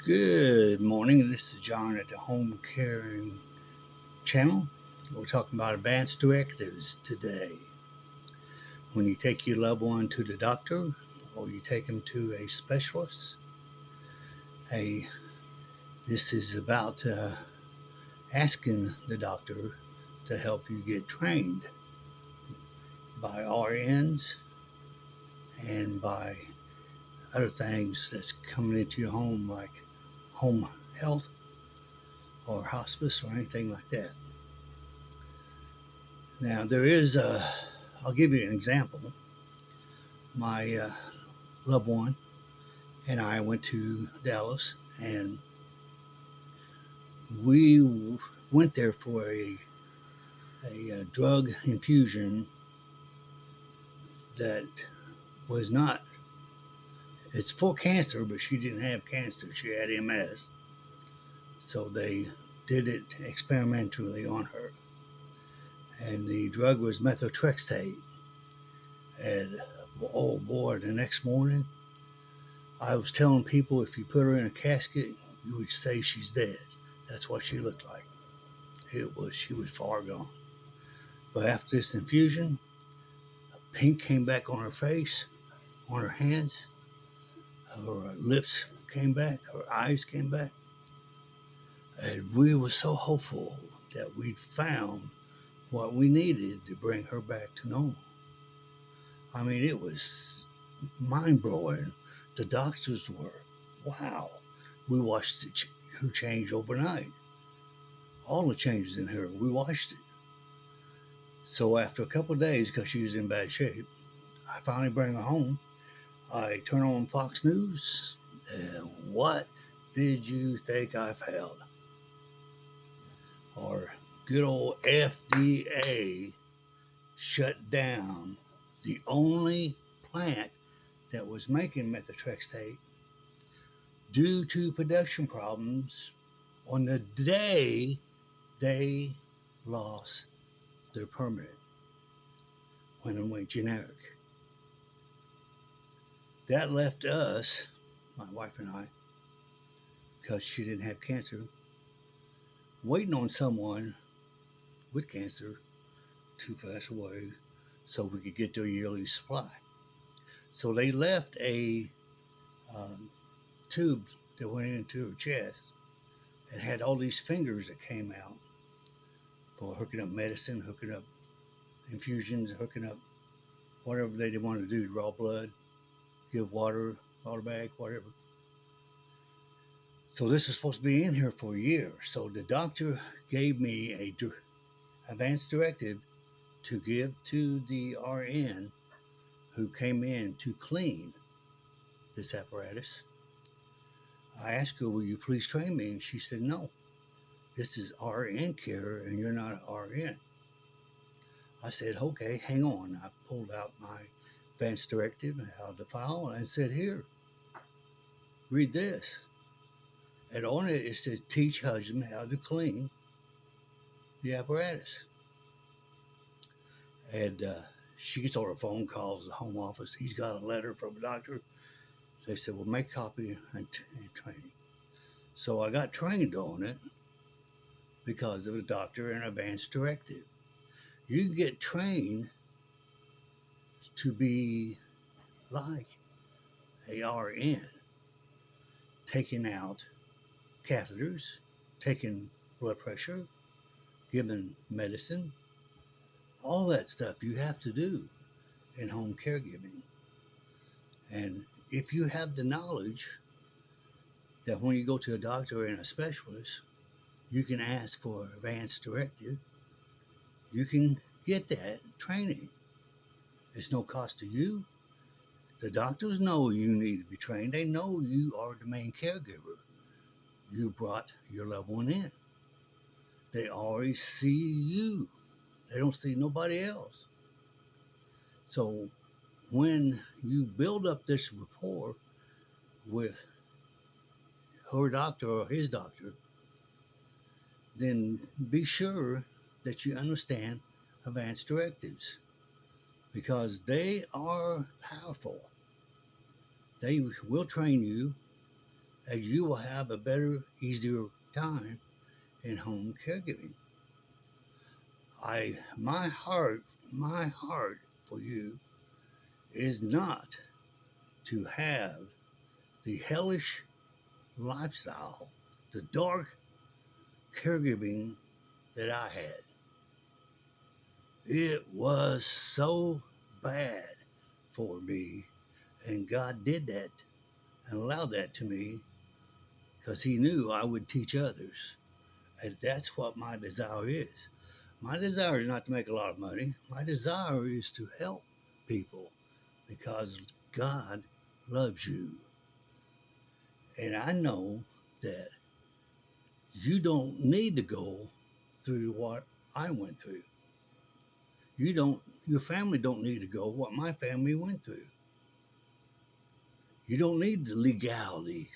Good morning. This is John at the Home Caring Channel. We're talking about advance directives today. When you take your loved one to the doctor or you take them to a specialist, hey, this is about asking the doctor to help you get trained by RNs and by other things that's coming into your home, like home health or hospice or anything like that. Now, I'll give you an example. My loved one and I went to Dallas, and we went there for a drug infusion that was not, it's for cancer, but she didn't have cancer. She had MS. So they did it experimentally on her. And the drug was methotrexate. And oh boy, the next morning, I was telling people if you put her in a casket, you would say she's dead. That's what she looked like. She was far gone. But after this infusion, pink came back on her face, on her hands, her lips came back, her eyes came back. And we were so hopeful that we'd found what we needed to bring her back to normal. I mean, it was mind blowing. The doctors were, wow. We watched her change overnight. All the changes in her, we watched it. So after a couple of days, because she was in bad shape, I finally bring her home. I turn on Fox News. What did you think I found? Or good old FDA shut down the only plant that was making methotrexate due to production problems on the day they lost their permit when it went generic. That left us, my wife and I, because she didn't have cancer, waiting on someone with cancer to pass away so we could get their yearly supply. So they left a tube that went into her chest and had all these fingers that came out for hooking up medicine, hooking up infusions, hooking up whatever they wanted to do, draw blood, give water, water bag, whatever. So this was supposed to be in here for a year. So the doctor gave me a advance directive to give to the RN who came in to clean this apparatus. I asked her, will you please train me? And she said, no, this is RN care and you're not an RN. I said, okay, hang on. I pulled out my advance directive out of the file and said, here, read this. And on it says, teach husband how to clean the apparatus. And she gets all her phone calls, the home office. He's got a letter from a doctor. They said, well, make a copy and train. So I got trained on it because of the doctor and advance directive. You get trained to be like a RN, taking out catheters, taking blood pressure, giving medicine, all that stuff you have to do in home caregiving. And if you have the knowledge that when you go to a doctor and a specialist, you can ask for advance directive, you can get that training. It's no cost to you. The doctors know you need to be trained. They know you are the main caregiver. You brought your loved one in. They always see you. They don't see nobody else. So when you build up this rapport with her doctor or his doctor, then be sure that you understand advance directives because they are powerful. They will train you and you will have a better, easier time in home caregiving. My heart for you is not to have the hellish lifestyle, the dark caregiving that I had. It was so bad for me, and God did that and allowed that to me because He knew I would teach others. And that's what my desire is. My desire is not to make a lot of money. My desire is to help people because God loves you. And I know that you don't need to go through what I went through. Your family don't need to go what my family went through. You don't need the legality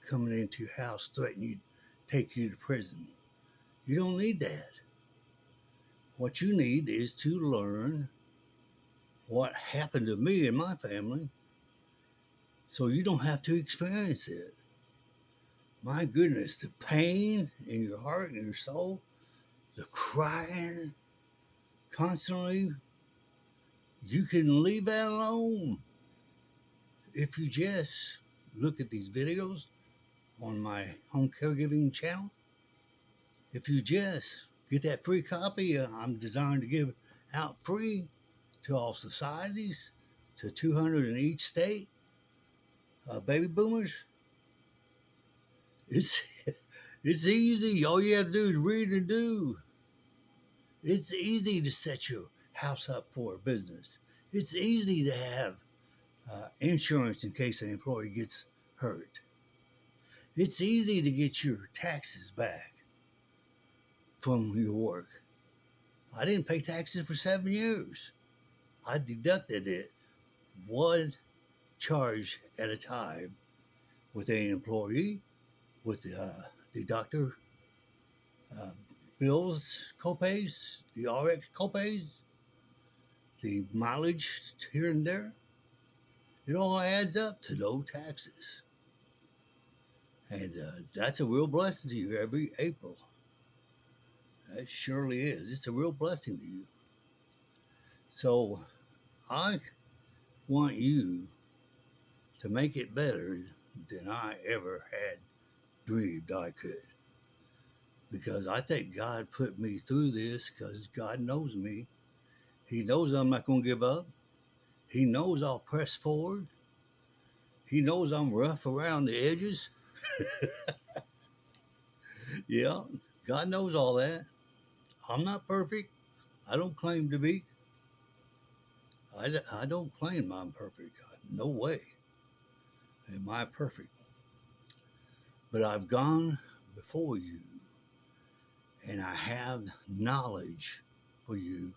coming into your house threatening you to take you to prison. You don't need that. What you need is to learn what happened to me and my family so you don't have to experience it. My goodness, the pain in your heart and your soul, the crying constantly, you can leave that alone if you just look at these videos on my home caregiving channel. If you just get that free copy, I'm designed to give out free to all societies, to 200 in each state, baby boomers. It's it's easy. All you have to do is read and do. It's easy to set your house up for a business. It's easy to have insurance in case an employee gets hurt. It's easy to get your taxes back from your work. I didn't pay taxes for 7 years. I deducted it one charge at a time with an employee, with the doctor uh, bills, copays, the RX copays, the mileage here and there. It all adds up to no taxes. And that's a real blessing to you every April. It surely is. It's a real blessing to you. So I want you to make it better than I ever had dreamed I could. Because I think God put me through this because God knows me. He knows I'm not going to give up. He knows I'll press forward. He knows I'm rough around the edges. Yeah, God knows all that. I'm not perfect. I don't claim to be. I don't claim I'm perfect. No way am I perfect. But I've gone before you and I have knowledge for you,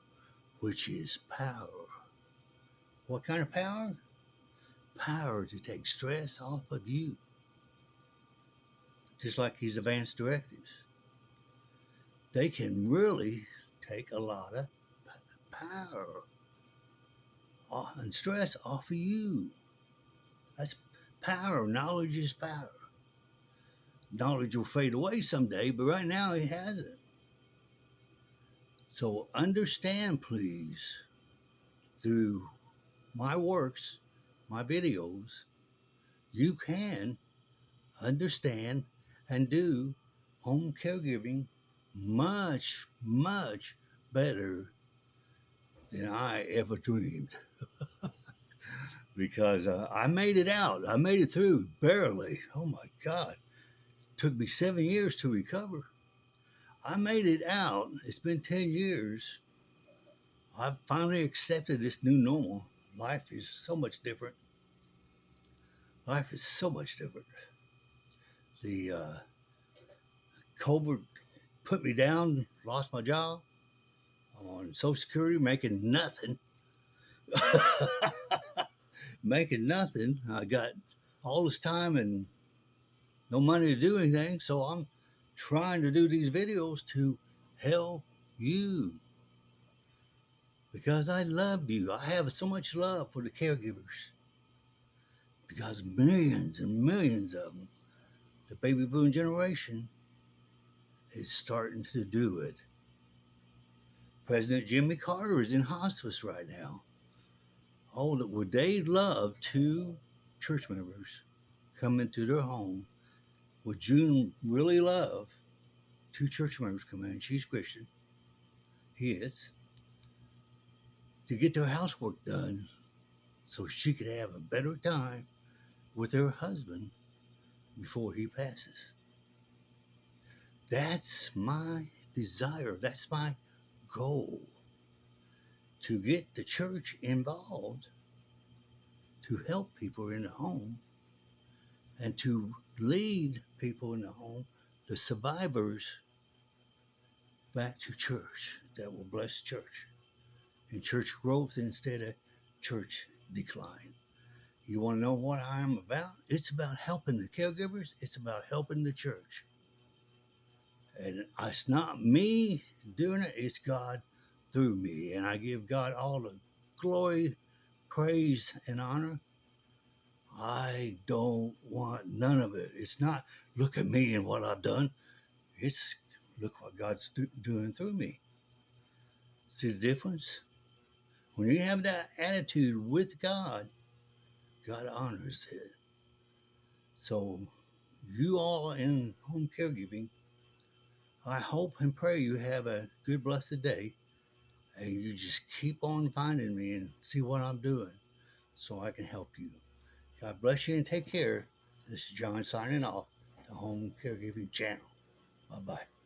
which is power. What kind of power? Power to take stress off of you. Just like these advance directives. They can really take a lot of power and stress off of you. That's power. Knowledge is power. Knowledge will fade away someday, but right now it hasn't. So understand, please, through my works, my videos, you can understand and do home caregiving much, much better than I ever dreamed. Because I made it out. I made it through barely. Oh my God. It took me 7 years to recover. I made it out. It's been 10 years. I've finally accepted this new normal. Life is so much different. Life is so much different. The COVID put me down, lost my job. I'm on Social Security making nothing. Making nothing. I got all this time and no money to do anything. So I'm trying to do these videos to help you. Because I love you. I have so much love for the caregivers. Because millions and millions of them The baby boom generation is starting to do it. President Jimmy Carter is in hospice right now. Oh, would they love two church members come into their home? Would June really love two church members come in? She's Christian. He is. To get their housework done so she could have a better time with her husband before he passes. That's my desire. That's my goal, to get the church involved, to help people in the home, and to lead people in the home, the survivors, back to church that will bless church and church growth instead of church decline. You want to know what I'm about? It's about helping the caregivers. It's about helping the church. And it's not me doing it, it's God through me. And I give God all the glory, praise, and honor. I don't want none of it. It's not, look at me and what I've done. It's, look what God's doing through me. See the difference? When you have that attitude with God, God honors it. So, you all in home caregiving, I hope and pray you have a good, blessed day. And you just keep on finding me and see what I'm doing so I can help you. God bless you and take care. This is John signing off, the Home Caregiving Channel. Bye bye.